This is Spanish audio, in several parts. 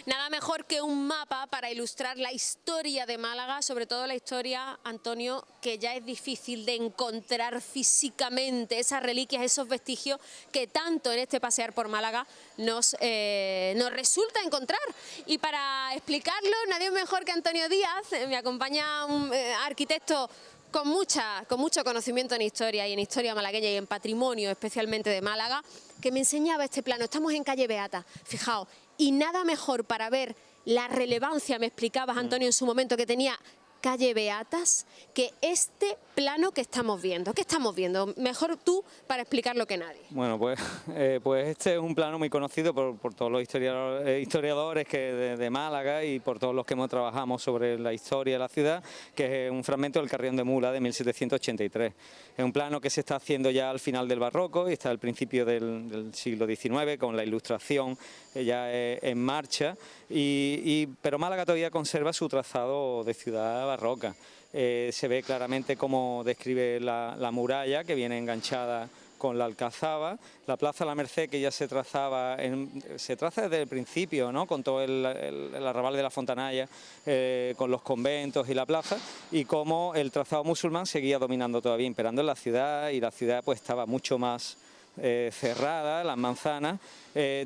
Nada mejor que un mapa para ilustrar la historia de Málaga, sobre todo la historia, Antonio, que ya es difícil de encontrar físicamente, esas reliquias, esos vestigios que tanto en este pasear por Málaga nos resulta encontrar. Y para explicarlo, nadie mejor que Antonio Díaz, me acompaña un arquitecto con mucho conocimiento en historia y en historia malagueña y en patrimonio especialmente de Málaga, que me enseñaba este plano. Estamos en calle Beata, fijaos, y nada mejor para ver la relevancia, me explicabas, Antonio, en su momento, que tenía calle Beatas, que este plano que estamos viendo. ¿Qué estamos viendo? Mejor tú para explicarlo que nadie. Bueno, pues este es un plano muy conocido por todos los historiadores de Málaga y por todos los que hemos trabajado sobre la historia de la ciudad, que es un fragmento del Carrión de Mula de 1783. Es un plano que se está haciendo ya al final del barroco y está al principio del siglo XIX, con la ilustración ya en marcha, pero Málaga todavía conserva su trazado de ciudad barroca. Se ve claramente cómo describe la muralla, que viene enganchada con la Alcazaba, la Plaza La Merced, que ya se traza desde el principio, ¿no? Con todo el arrabal de la Fontanalla, con los conventos y la plaza, y cómo el trazado musulmán seguía dominando todavía, imperando en la ciudad, y la ciudad pues estaba mucho más cerrada, las manzanas,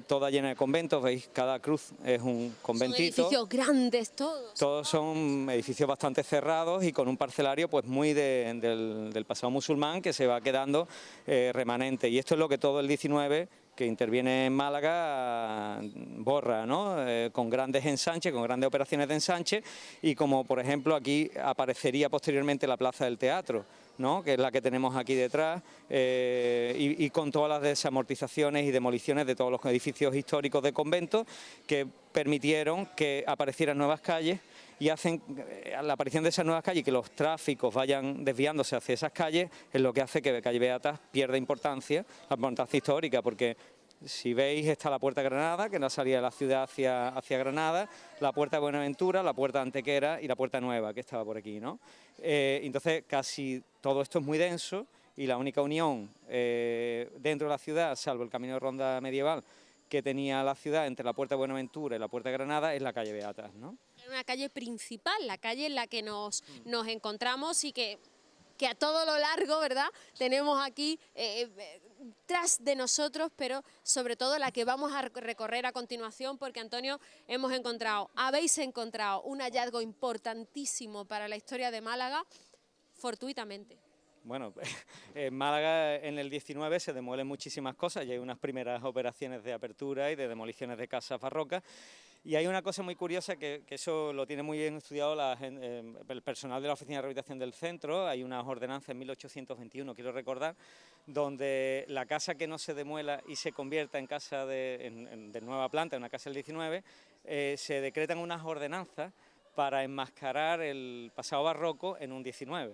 toda llena de conventos. Veis, cada cruz es un conventito. Son edificios grandes todos. Todos son edificios bastante cerrados y con un parcelario pues muy del pasado musulmán, que se va quedando remanente. Y esto es lo que todo el 19 que interviene en Málaga borra, ¿no? Con grandes ensanches, con grandes operaciones de ensanche, y como por ejemplo aquí aparecería posteriormente la Plaza del Teatro, ¿no? Que es la que tenemos aquí detrás, y con todas las desamortizaciones y demoliciones de todos los edificios históricos de conventos que permitieron que aparecieran nuevas calles, y hacen la aparición de esas nuevas calles y que los tráficos vayan desviándose hacia esas calles, es lo que hace que calle Beatas pierda importancia, la importancia histórica, porque si veis está la Puerta Granada, que es la salida de la ciudad hacia Granada, la Puerta de Buenaventura, la Puerta de Antequera y la Puerta Nueva, que estaba por aquí, ¿no? Entonces casi todo esto es muy denso, y la única unión dentro de la ciudad, salvo el camino de ronda medieval que tenía la ciudad entre la Puerta de Buenaventura y la Puerta de Granada, es la calle Beatas, ¿no? Una calle principal, la calle en la que nos encontramos y que a todo lo largo, ¿verdad?, tenemos aquí tras de nosotros, pero sobre todo la que vamos a recorrer a continuación, porque, Antonio, habéis encontrado un hallazgo importantísimo para la historia de Málaga, fortuitamente. Bueno, en Málaga en el 19 se demuelen muchísimas cosas, y hay unas primeras operaciones de apertura y de demoliciones de casas barrocas, y hay una cosa muy curiosa que eso lo tiene muy bien estudiado el personal de la Oficina de Rehabilitación del Centro. Hay unas ordenanzas en 1821, quiero recordar, donde la casa que no se demuela y se convierta en casa de nueva planta, en una casa del 19, se decretan unas ordenanzas para enmascarar el pasado barroco en un 19.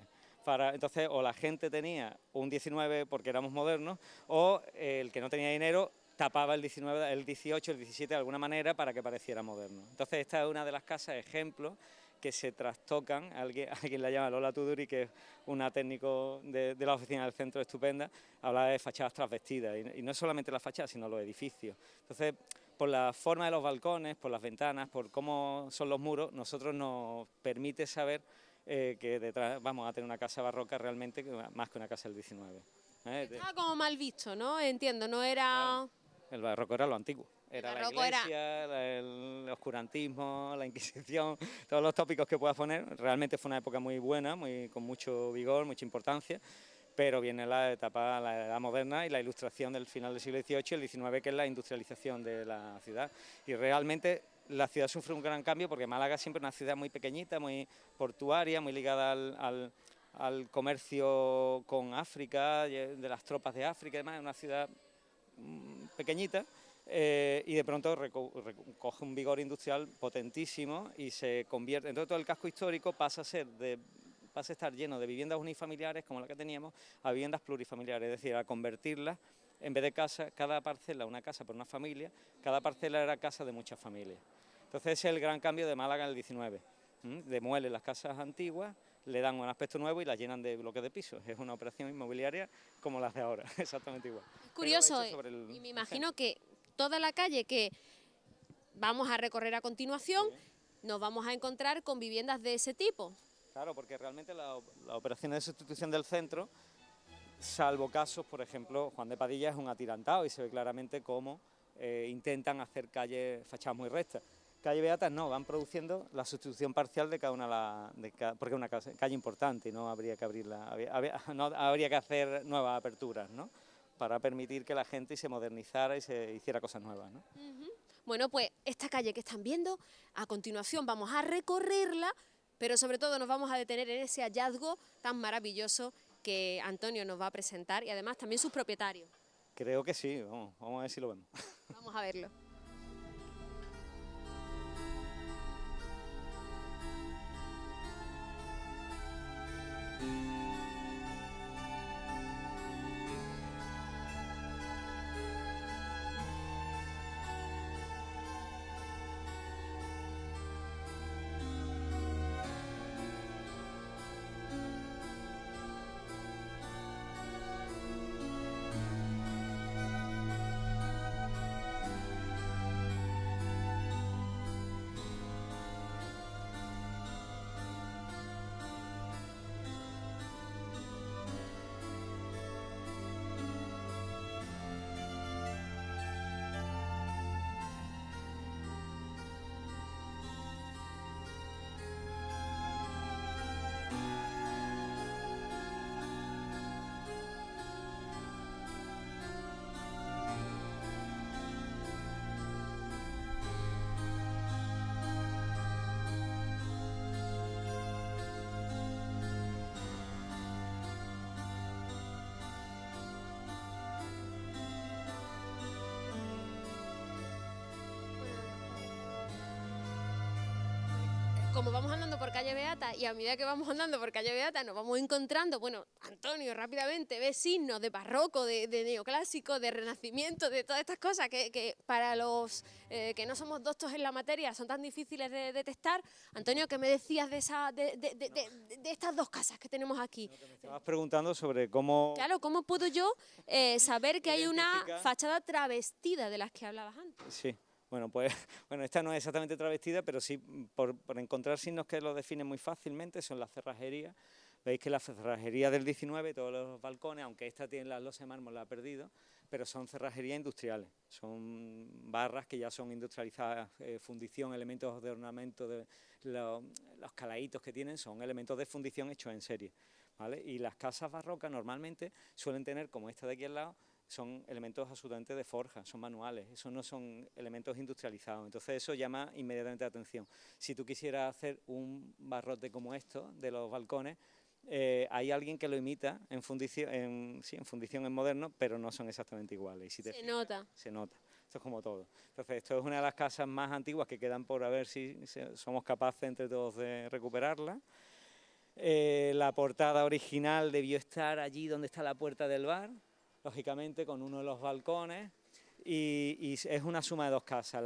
Entonces, o la gente tenía un 19 porque éramos modernos, o el que no tenía dinero tapaba el 19, el 18, el 17 de alguna manera para que pareciera moderno. Entonces, esta es una de las casas ejemplos que se trastocan. Alguien la llama Lola Tuduri, que es una técnico de la oficina del centro estupenda, habla de fachadas trasvestidas, y no solamente las fachadas, sino los edificios. Entonces, por la forma de los balcones, por las ventanas, por cómo son los muros, nosotros nos permite saber que detrás vamos a tener una casa barroca realmente más que una casa del 19. Estaba como mal visto, ¿no? Entiendo, no era... Claro. El barroco era lo antiguo. Era la iglesia, era... el oscurantismo, la Inquisición, todos los tópicos que puedas poner. Realmente fue una época muy buena, con mucho vigor, mucha importancia, pero viene la etapa, la edad moderna y la ilustración del final del siglo XVIII y el XIX, que es la industrialización de la ciudad. Y realmente la ciudad sufre un gran cambio, porque Málaga siempre es una ciudad muy pequeñita, muy portuaria, muy ligada al comercio con África, de las tropas de África y demás. Es una ciudad pequeñita, y de pronto coge un vigor industrial potentísimo y se convierte, entonces todo el casco histórico pasa a estar lleno de viviendas unifamiliares como la que teníamos, a viviendas plurifamiliares, es decir, a convertirlas, en vez de casa, cada parcela una casa por una familia, cada parcela era casa de muchas familias. Entonces ese es el gran cambio de Málaga en el 19. Demuele las casas antiguas, le dan un aspecto nuevo y las llenan de bloques de pisos. Es una operación inmobiliaria como las de ahora, exactamente igual. Es curioso, y me imagino que toda la calle que vamos a recorrer a continuación, nos vamos a encontrar con viviendas de ese tipo. Claro, porque realmente la operación de sustitución del centro, salvo casos, por ejemplo, Juan de Padilla es un atirantado y se ve claramente cómo intentan hacer calles, fachadas muy rectas. Calle Beatas no, van produciendo la sustitución parcial de cada una porque es una calle importante y no habría que abrirla, no habría que hacer nuevas aperturas, ¿no? Para permitir que la gente se modernizara y se hiciera cosas nuevas, ¿no? Bueno, pues esta calle que están viendo, a continuación vamos a recorrerla, pero sobre todo nos vamos a detener en ese hallazgo tan maravilloso que Antonio nos va a presentar y además también sus propietarios. Creo que sí, vamos a ver si lo vemos. Vamos a verlo. Como vamos andando por calle Beata y a medida que vamos andando por calle Beata nos vamos encontrando, bueno, Antonio rápidamente ve signos de barroco, de neoclásico, de renacimiento, de todas estas cosas que para los que no somos doctos en la materia son tan difíciles de detectar. Antonio, ¿qué me decías de estas dos casas que tenemos aquí? Me estabas preguntando sobre cómo... Claro, ¿cómo puedo yo saber que hay una Identifica... fachada travestida de las que hablabas antes? Sí. Bueno, pues esta no es exactamente travestida, pero sí por encontrar signos que lo definen muy fácilmente, son las cerrajerías. Veis que la cerrajería del 19, todos los balcones, aunque esta tiene las losas de mármol, la ha perdido, pero son cerrajerías industriales, son barras que ya son industrializadas, fundición, elementos de ornamento, los caladitos que tienen son elementos de fundición hechos en serie, ¿vale? Y las casas barrocas normalmente suelen tener, como esta de aquí al lado, son elementos absolutamente de forja, son manuales, eso no son elementos industrializados, entonces eso llama inmediatamente la atención. Si tú quisieras hacer un barrote como esto, de los balcones, hay alguien que lo imita en fundición, en moderno, pero no son exactamente iguales. Y si se nota. Se nota, esto es como todo. Entonces esto es una de las casas más antiguas que quedan por a ver si somos capaces entre todos de recuperarla. La portada original debió estar allí donde está la puerta del bar, lógicamente con uno de los balcones, y es una suma de dos casas.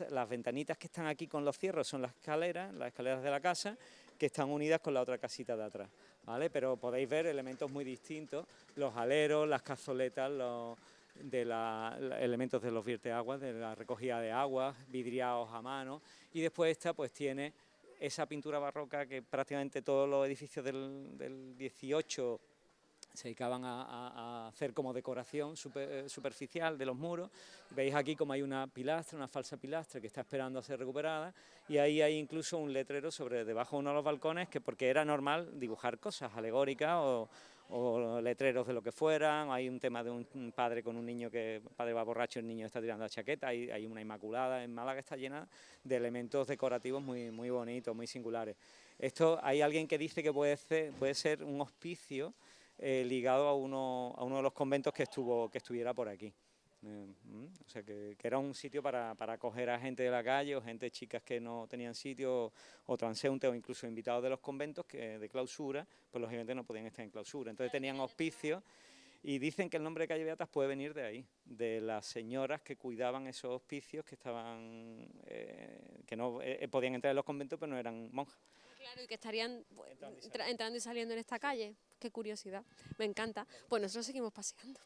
Las ventanitas que están aquí con los cierros son las escaleras de la casa, que están unidas con la otra casita de atrás, ¿vale? Pero podéis ver elementos muy distintos, los aleros, las cazoletas, elementos de los vierteaguas, de la recogida de aguas, vidriados a mano, y después esta pues tiene esa pintura barroca que prácticamente todos los edificios del 18 se dedicaban a hacer como decoración superficial de los muros. Veis aquí como hay una pilastra, una falsa pilastra que está esperando a ser recuperada, y ahí hay incluso un letrero debajo de uno de los balcones, porque era normal dibujar cosas alegóricas o letreros de lo que fueran. Hay un tema de un padre con un niño, que el padre va borracho, el niño está tirando la chaqueta, hay una Inmaculada. En Málaga está llena de elementos decorativos muy, muy bonitos, muy singulares. Esto hay alguien que dice que puede ser un hospicio ligado a uno de los conventos que estuviera por aquí. O sea, que era un sitio para acoger a gente de la calle, o chicas que no tenían sitio, o transeúntes, o incluso invitados de los conventos de clausura, pues lógicamente no podían estar en clausura. Entonces tenían hospicios, y dicen que el nombre de Calle Beatas puede venir de ahí, de las señoras que cuidaban esos hospicios, que no podían entrar en los conventos, pero no eran monjas. Claro, y que estarían entrando y saliendo en esta calle. Qué curiosidad, me encanta. Pues nosotros seguimos paseando.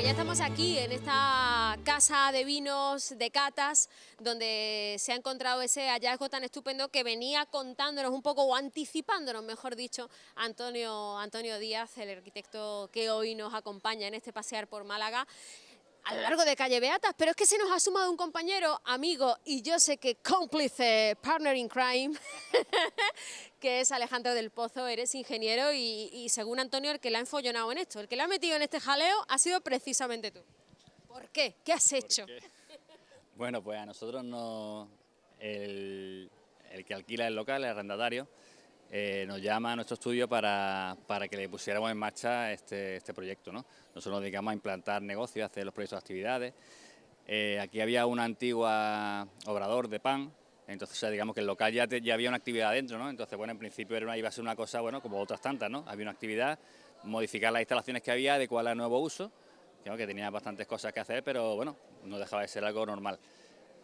Pues ya estamos aquí en esta casa de vinos, de catas, donde se ha encontrado ese hallazgo tan estupendo que venía contándonos un poco, o anticipándonos, mejor dicho, Antonio Díaz, el arquitecto que hoy nos acompaña en este pasear por Málaga, a lo largo de calle Beatas. Pero es que se nos ha sumado un compañero, amigo, y yo sé que cómplice, partner in crime, que es Alejandro del Pozo. Eres ingeniero y según Antonio, el que la ha enfollonado en esto, el que la ha metido en este jaleo ha sido precisamente tú. ¿Por qué? ¿Qué has hecho? Bueno, pues a nosotros el que alquila el local, el arrendatario, nos llama a nuestro estudio para que le pusiéramos en marcha este proyecto, ¿no? Nosotros nos dedicamos a implantar negocios, a hacer los proyectos de actividades. Aquí había una antigua obrador de pan, entonces digamos que el local ya había una actividad dentro, ¿no? Entonces, bueno, en principio iba a ser una cosa, bueno, como otras tantas, ¿no? Había una actividad, modificar las instalaciones que había, adecuarlas al nuevo uso, que tenía bastantes cosas que hacer, pero bueno, no dejaba de ser algo normal.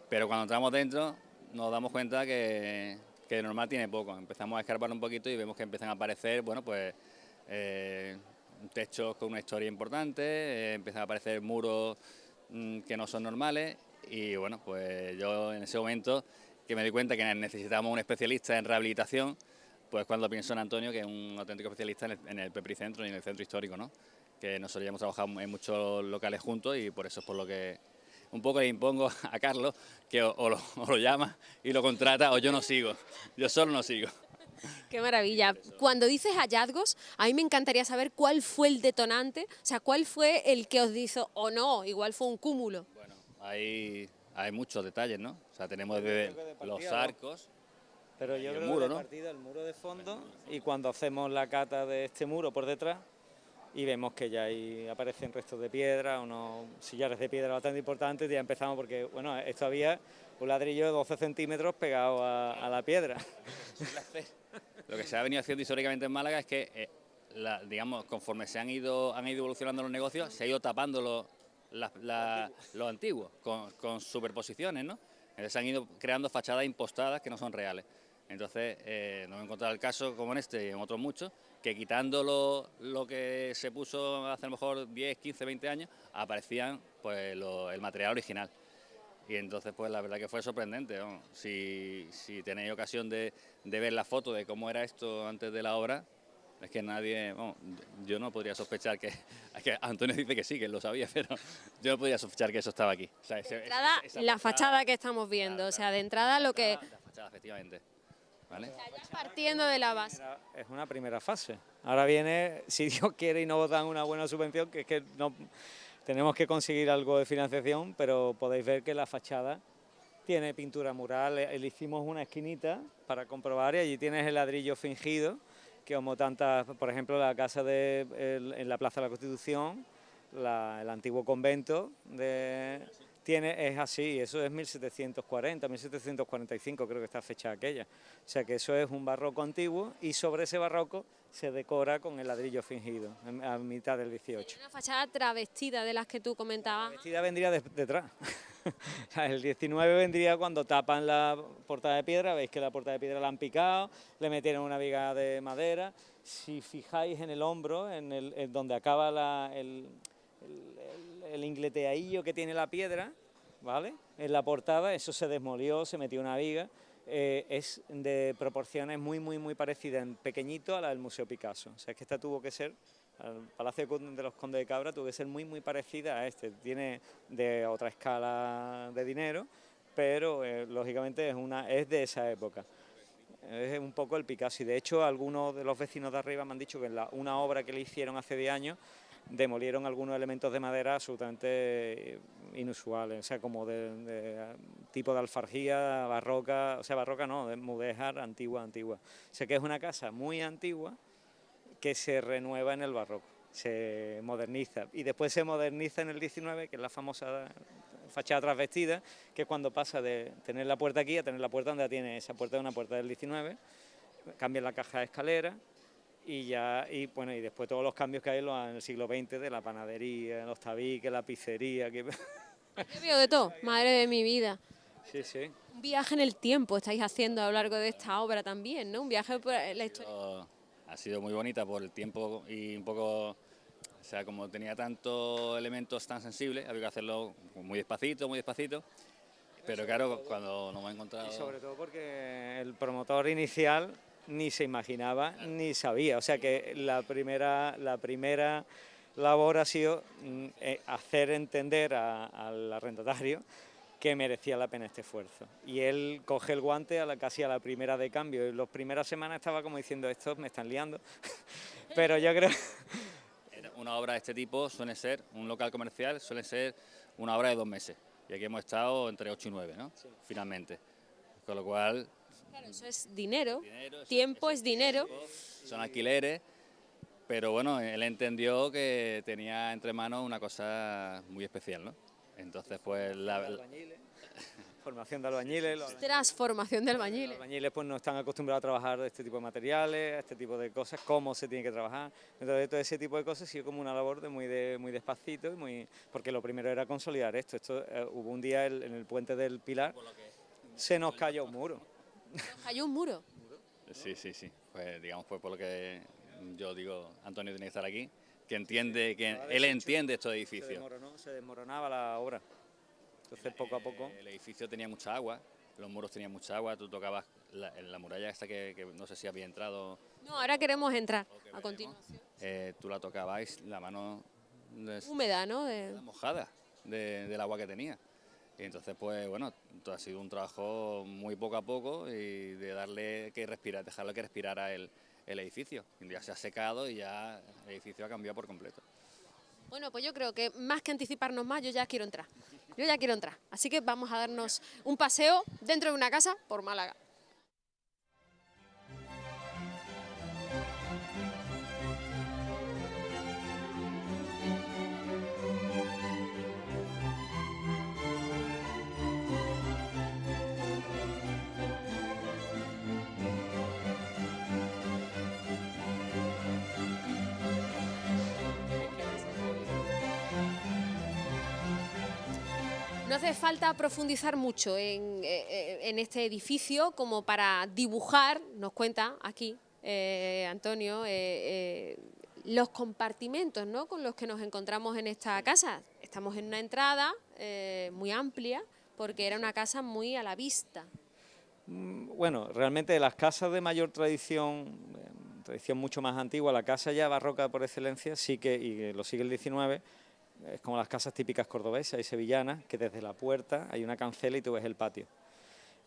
Pero cuando entramos dentro nos damos cuenta que normal tiene poco. Empezamos a escarbar un poquito y vemos que empiezan a aparecer, bueno, pues techos con una historia importante, empiezan a aparecer muros que no son normales y bueno, pues yo en ese momento que me di cuenta que necesitábamos un especialista en rehabilitación, pues cuando pienso en Antonio, que es un auténtico especialista en el Pepricentro y en el centro histórico, ¿no? Que nosotros ya hemos trabajado en muchos locales juntos y por eso es por lo que un poco le impongo a Carlos que o lo llama y lo contrata o yo no sigo, yo solo no sigo. Qué maravilla. Cuando dices hallazgos, a mí me encantaría saber cuál fue el detonante, o sea, cuál fue el que os hizo o no, igual fue un cúmulo. Bueno, hay muchos detalles, ¿no? O sea, tenemos desde los arcos. Pero yo creo muro, que de ¿no? partida el muro de fondo, y cuando hacemos la cata de este muro por detrás y vemos que ya ahí aparecen restos de piedra, unos sillares de piedra bastante importantes, ya empezamos porque, bueno, esto había un ladrillo de 12 centímetros pegado a la piedra. Lo que se ha venido haciendo históricamente en Málaga es que, digamos, conforme se han ido evolucionando los negocios, se ha ido tapando los antiguos con superposiciones, ¿no? Entonces se han ido creando fachadas impostadas que no son reales. Entonces, nos hemos encontrado el caso, como en este y en otros muchos, que quitando lo que se puso hace a lo mejor 10, 15, 20 años, aparecían pues el material original. Y entonces, pues la verdad que fue sorprendente, ¿no? Si tenéis ocasión de ver la foto de cómo era esto antes de la obra, es que nadie, bueno, yo no podría sospechar que Antonio dice que sí, que él lo sabía, pero yo no podría sospechar que eso estaba aquí. O sea, De entrada, la fachada que estamos viendo, claro, o sea, de entrada lo que... La fachada, efectivamente. ¿Vale? O sea, ya partiendo de la base. Es una primera fase. Ahora viene, si Dios quiere y nos dan una buena subvención, que es que no tenemos que conseguir algo de financiación, pero podéis ver que la fachada tiene pintura mural. Le hicimos una esquinita para comprobar y allí tienes el ladrillo fingido, que como tantas, por ejemplo, la casa en la Plaza de la Constitución, el antiguo convento es así, eso es 1740, 1745 creo que está fecha aquella. O sea que eso es un barroco antiguo y sobre ese barroco se decora con el ladrillo fingido a mitad del 18. Una fachada travestida de las que tú comentabas. La travestida vendría detrás. El 19 vendría cuando tapan la portada de piedra, veis que la portada de piedra la han picado, le metieron una viga de madera. Si fijáis en el hombro, en donde acaba el ingleteadillo que tiene la piedra, ¿vale? En la portada, eso se desmolió, se metió una viga, es de proporciones muy parecidas, en pequeñito, a la del Museo Picasso. O sea, es que esta tuvo que ser, al Palacio de los Condes de Cabra, tuvo que ser muy parecida a este. Tiene de otra escala de dinero, pero lógicamente es de esa época. Es un poco el Picasso, y de hecho algunos de los vecinos de arriba me han dicho que en una obra que le hicieron hace 10 años demolieron algunos elementos de madera absolutamente inusuales, o sea, como de tipo de alfarjía, barroca, o sea, barroca no, de mudéjar, antigua. O sea, que es una casa muy antigua que se renueva en el barroco, se moderniza, y después se moderniza en el 19, que es la famosa fachada trasvestida, que es cuando pasa de tener la puerta aquí a tener la puerta donde tiene esa puerta, de una puerta del 19, cambian la caja de escalera, y después todos los cambios que hay en el siglo XX, de la panadería, los tabiques, la pizzería. Que... Yo veo de todo, madre de mi vida. Sí, sí. Un viaje en el tiempo estáis haciendo a lo largo de esta obra también, ¿no? Un viaje por la historia. Ha sido muy bonita por el tiempo y un poco O sea, como tenía tantos elementos tan sensibles, había que hacerlo muy despacito, muy despacito. Pero claro, cuando nos hemos encontrado... Y sobre todo porque el promotor inicial ni se imaginaba ni sabía. O sea que la primera labor ha sido hacer entender al arrendatario que merecía la pena este esfuerzo. Y él coge el guante casi a la primera de cambio. En las primeras semanas estaba como diciendo, estos me están liando. Pero yo creo... Una obra de este tipo suele ser, un local comercial suele ser una obra de 2 meses. Y aquí hemos estado entre 8 y 9, ¿no? Sí. Finalmente. Con lo cual... Claro, eso es dinero, tiempo es dinero. Son alquileres, pero bueno, él entendió que tenía entre manos una cosa muy especial, ¿no? Entonces, pues formación de albañiles. Transformación de albañiles. Los albañiles pues no están acostumbrados a trabajar de este tipo de materiales, a este tipo de cosas, cómo se tiene que trabajar. Entonces todo ese tipo de cosas ha sido como una labor muy despacito, porque lo primero era consolidar esto. Hubo un día en el puente del Pilar, se nos cayó un muro. ¿Nos cayó un muro? Sí. Pues digamos, pues por lo que yo digo, Antonio tiene que estar aquí, que entiende, que él entiende estos edificios. Se desmoronaba la obra. Entonces, poco a poco... El edificio tenía mucha agua, los muros tenían mucha agua, tú tocabas la muralla esta que no sé si había entrado... No, ahora queremos entrar a continuación. Tú la tocabas, la mano... Húmeda, ¿no? Mojada del agua que tenía. Y entonces, pues bueno, ha sido un trabajo muy poco a poco y de dejarle que respirara el edificio. Ya se ha secado y ya el edificio ha cambiado por completo. Bueno, pues yo creo que más que anticiparnos más, yo ya quiero entrar. Así que vamos a darnos un paseo dentro de una casa por Málaga. No hace falta profundizar mucho en este edificio como para dibujar, nos cuenta aquí Antonio, los compartimentos, ¿no?, con los que nos encontramos en esta casa. Estamos en una entrada muy amplia porque era una casa muy a la vista. Bueno, realmente las casas de mayor tradición mucho más antigua, la casa ya barroca por excelencia, sí que, y lo sigue el 19, es como las casas típicas cordobesas y sevillanas, que desde la puerta hay una cancela y tú ves el patio.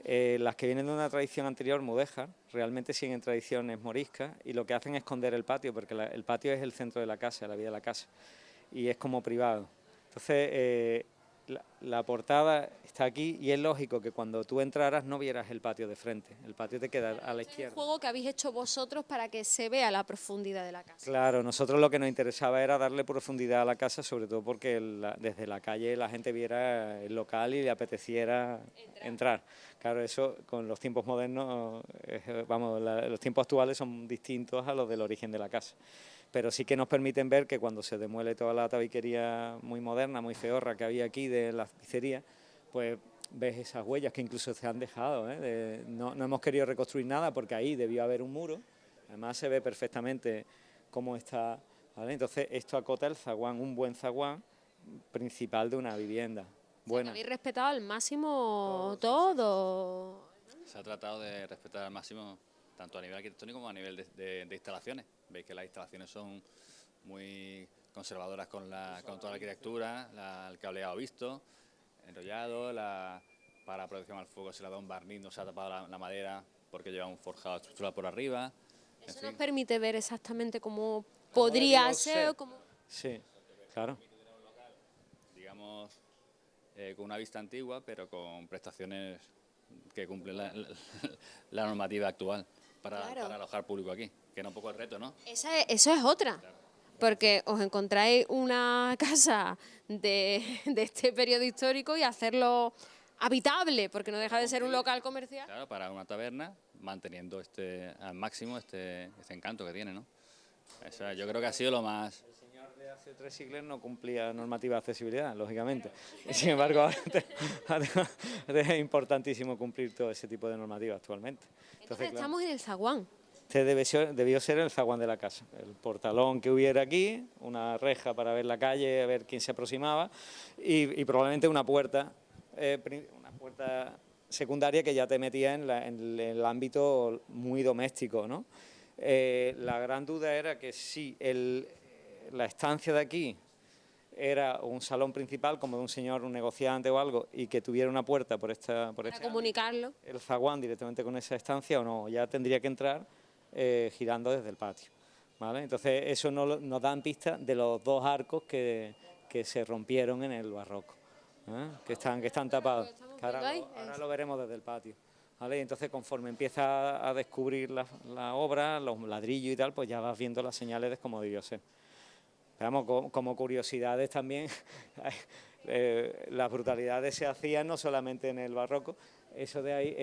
Las que vienen de una tradición anterior, mudéjar, realmente siguen tradiciones moriscas y lo que hacen es esconder el patio, porque el patio es el centro de la casa, la vida de la casa, y es como privado. Entonces, la portada está aquí y es lógico que cuando tú entraras no vieras el patio de frente, el patio te queda a la izquierda. Es un juego que habéis hecho vosotros para que se vea la profundidad de la casa. Claro, nosotros lo que nos interesaba era darle profundidad a la casa, sobre todo porque desde la calle la gente viera el local y le apeteciera entrar. Claro, eso con los tiempos modernos, los tiempos actuales son distintos a los del origen de la casa. Pero sí que nos permiten ver que cuando se demuele toda la tabiquería muy moderna, muy feorra que había aquí de las pizzerías, pues ves esas huellas que incluso se han dejado, ¿eh? No hemos querido reconstruir nada porque ahí debió haber un muro, además se ve perfectamente cómo está, ¿vale? Entonces esto acota el zaguán, un buen zaguán principal de una vivienda. Buena. Habéis respetado al máximo todo. Se ha tratado de respetar al máximo tanto a nivel arquitectónico como a nivel de instalaciones. Veis que las instalaciones son muy conservadoras con toda la arquitectura, el cableado visto, enrollado, para protección al fuego se le ha dado un barniz, no se ha tapado la madera porque lleva un forjado estructural por arriba. Eso nos permite ver exactamente cómo podría ser. Sí, claro. Digamos, con una vista antigua, pero con prestaciones que cumplen la normativa actual para alojar público aquí, que era un poco el reto, ¿no? Eso es otra, porque os encontráis una casa de este periodo histórico y hacerlo habitable, porque no deja de ser un local comercial. Claro, para una taberna, manteniendo al máximo este encanto que tiene, ¿no? Eso, yo creo que ha sido lo más... Hace 3 siglos no cumplía normativa de accesibilidad, lógicamente. Y sin embargo, ahora es importantísimo cumplir todo ese tipo de normativas actualmente. Entonces estamos en el zaguán. Este debió ser el zaguán de la casa, el portalón que hubiera aquí, una reja para ver la calle, a ver quién se aproximaba y probablemente una puerta secundaria que ya te metía en el ámbito muy doméstico, ¿no? La gran duda era que si la estancia de aquí era un salón principal como de un señor, un negociante o algo, y que tuviera una puerta por Para comunicarlo. el zaguán directamente con esa estancia o no, ya tendría que entrar girando desde el patio, ¿vale? Entonces eso nos dan pista de los dos arcos que se rompieron en el barroco, que están tapados. Ahora lo veremos desde el patio, ¿vale? Entonces conforme empieza a descubrir la obra, los ladrillos y tal, pues ya vas viendo las señales de cómo debió ser. Pero vamos, como curiosidades también, las brutalidades se hacían no solamente en el barroco, eso de ahí,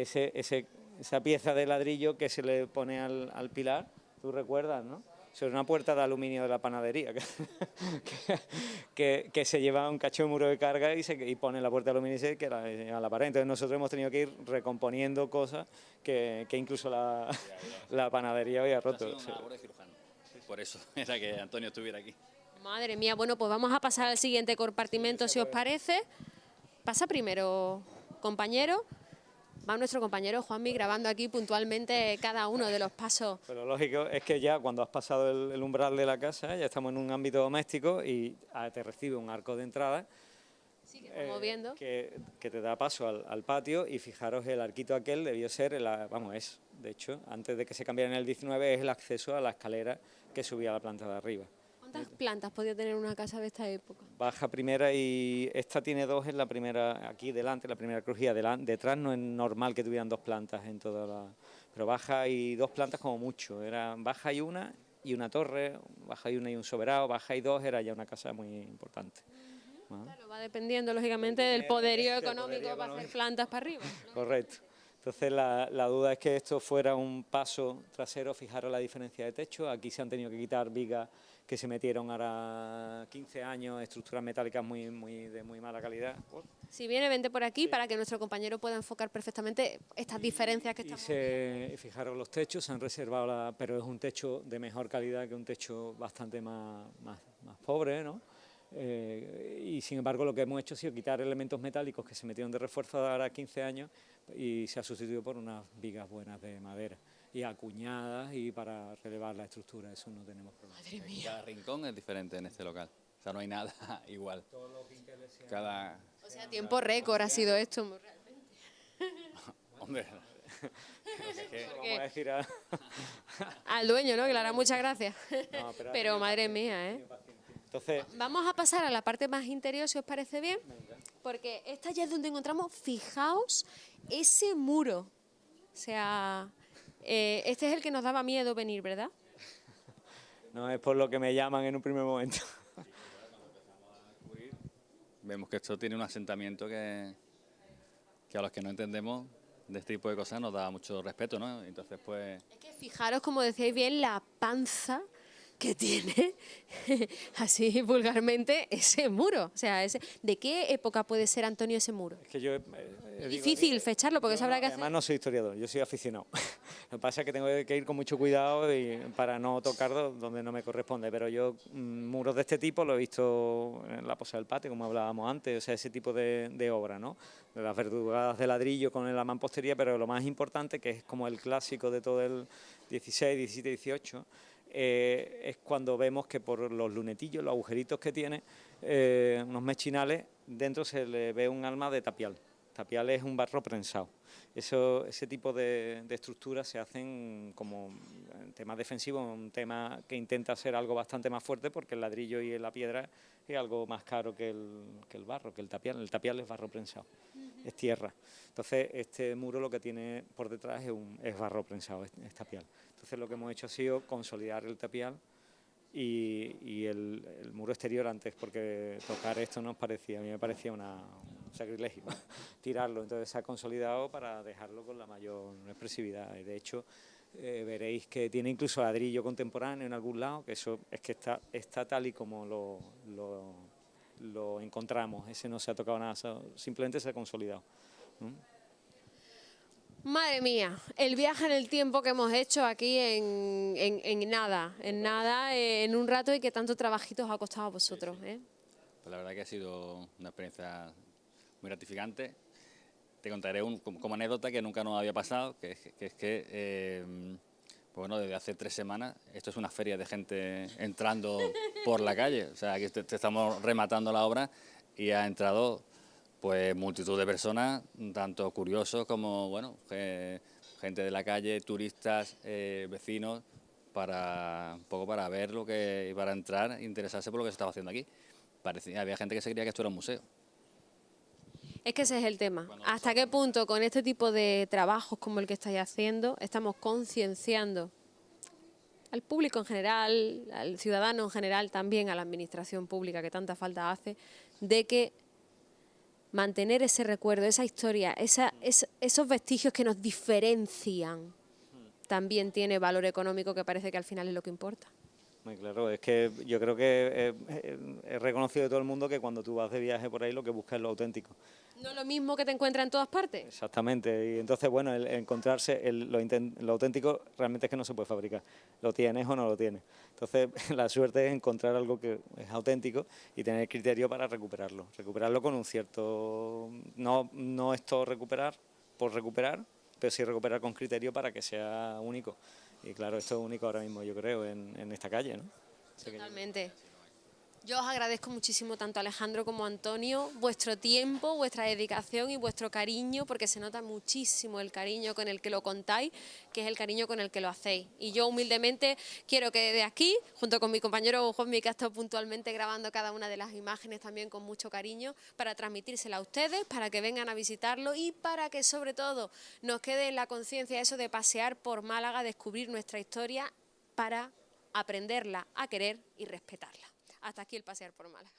esa pieza de ladrillo que se le pone al pilar, tú recuerdas, ¿no? Eso es una puerta de aluminio de la panadería, que se lleva un cacho de muro de carga y pone la puerta de aluminio y se queda a la pared. Entonces nosotros hemos tenido que ir recomponiendo cosas que incluso la panadería había roto. Ha sido una labor de cirujano. Por eso era que Antonio estuviera aquí. Madre mía, bueno, pues vamos a pasar al siguiente compartimento, si os parece. Pasa primero, compañero. Va nuestro compañero Juanmi grabando aquí puntualmente cada uno de los pasos. Pero lógico es que ya cuando has pasado el umbral de la casa, ya estamos en un ámbito doméstico y te recibe un arco de entrada. Sí, que estamos viendo. Que te da paso al patio y fijaros el arquito aquel debió ser, de hecho, antes de que se cambiara en el 19, es el acceso a la escalera que subía a la planta de arriba. ¿Cuántas plantas podía tener una casa de esta época? Baja primera y esta tiene dos en la primera, aquí delante, la primera crujía. Detrás no es normal que tuvieran dos plantas en toda la... Pero baja y dos plantas como mucho. Baja y una torre, baja y una y un soberano, baja y dos, era ya una casa muy importante. Claro, va dependiendo lógicamente del poderío económico para hacer plantas para arriba, ¿no? Correcto. Entonces la duda es que esto fuera un paso trasero. Fijaros la diferencia de techo. Aquí se han tenido que quitar vigas que se metieron ahora 15 años, estructuras metálicas de muy mala calidad. Si viene, vente por aquí para que nuestro compañero pueda enfocar perfectamente estas diferencias que estamos viendo. Fijaros los techos, se han reservado, pero es un techo de mejor calidad que un techo bastante más pobre, ¿no? Y sin embargo lo que hemos hecho ha sido quitar elementos metálicos que se metieron de refuerzo ahora 15 años y se ha sustituido por unas vigas buenas de madera y acuñadas y para relevar la estructura, eso no tenemos problema. Madre mía. Cada rincón es diferente en este local, o sea, no hay nada igual. O sea, tiempo récord ha sido esto, muy realmente. Hombre, Vamos a decir Al dueño, ¿no? Que le hará muchas gracias. No, pero madre mía, ¿eh? Entonces, vamos a pasar a la parte más interior, si os parece bien, porque esta ya es donde encontramos, fijaos, ese muro. O sea, este es el que nos daba miedo venir, ¿verdad? No es por lo que me llaman en un primer momento. vemos que esto tiene un asentamiento que a los que no entendemos de este tipo de cosas nos da mucho respeto, ¿no? Entonces, pues... Es que fijaros, como decíais bien, la panza que tiene, así vulgarmente, ese muro. O sea, ¿de qué época puede ser, Antonio, ese muro? Es que yo... Difícil fecharlo, porque eso habrá que hacer. Además no soy historiador, yo soy aficionado. Lo que pasa es que tengo que ir con mucho cuidado para no tocar donde no me corresponde, pero yo muros de este tipo lo he visto en la Posada del Patio, como hablábamos antes, o sea, ese tipo de obra, ¿no? De las verdugadas de ladrillo con la mampostería, pero lo más importante, que es como el clásico de todo el 16, 17, 18, es cuando vemos que por los lunetillos, los agujeritos que tiene, unos mechinales, dentro se le ve un alma de tapial. Tapial es un barro prensado. Ese tipo de estructuras se hacen como en temas defensivos, un tema que intenta ser algo bastante más fuerte porque el ladrillo y la piedra es algo más caro que el barro, que el tapial. El tapial es barro prensado, es tierra. Entonces este muro lo que tiene por detrás es barro prensado, es tapial. Entonces lo que hemos hecho ha sido consolidar el tapial y el muro exterior antes, porque tocar esto a mí me parecía un sacrilegio, tirarlo. Entonces se ha consolidado para dejarlo con la mayor expresividad. Y de hecho veréis que tiene incluso ladrillo contemporáneo en algún lado, que eso es que está tal y como lo encontramos. Ese no se ha tocado nada, simplemente se ha consolidado. Madre mía, el viaje en el tiempo que hemos hecho aquí en nada, en un rato y que tanto trabajito os ha costado a vosotros, ¿eh? Pues la verdad que ha sido una experiencia muy gratificante. Te contaré como anécdota que nunca nos había pasado, que es que, pues bueno, desde hace 3 semanas esto es una feria de gente entrando por la calle. O sea, aquí te estamos rematando la obra y ha entrado pues multitud de personas, tanto curiosos como, bueno, gente de la calle, turistas, vecinos, un poco para ver lo que, y para entrar e interesarse por lo que se estaba haciendo aquí. Había gente que se creía que esto era un museo. Es que ese es el tema. ¿Hasta qué punto con este tipo de trabajos como el que estáis haciendo estamos concienciando al público en general, al ciudadano en general, también a la administración pública que tanta falta hace, de que mantener ese recuerdo, esa historia, esos vestigios que nos diferencian, también tiene valor económico, que parece que al final es lo que importa? Muy claro, es que yo creo que es reconocido de todo el mundo que cuando tú vas de viaje por ahí lo que buscas es lo auténtico. ¿No es lo mismo que te encuentras en todas partes? Exactamente, y entonces, bueno, el encontrarse, lo auténtico realmente es que no se puede fabricar, lo tienes o no lo tienes. Entonces, la suerte es encontrar algo que es auténtico y tener criterio para recuperarlo con un cierto, no es todo recuperar por recuperar, pero sí recuperar con criterio para que sea único. Y claro, esto es único ahora mismo, yo creo, en esta calle, ¿no? Totalmente. Yo os agradezco muchísimo, tanto Alejandro como Antonio, vuestro tiempo, vuestra dedicación y vuestro cariño, porque se nota muchísimo el cariño con el que lo contáis, que es el cariño con el que lo hacéis. Y yo humildemente quiero que desde aquí, junto con mi compañero Juanmi, que ha estado puntualmente grabando cada una de las imágenes también con mucho cariño, para transmitírsela a ustedes, para que vengan a visitarlo y para que sobre todo nos quede en la conciencia eso de pasear por Málaga, descubrir nuestra historia para aprenderla a querer y respetarla. Hasta aquí el pasear por Málaga.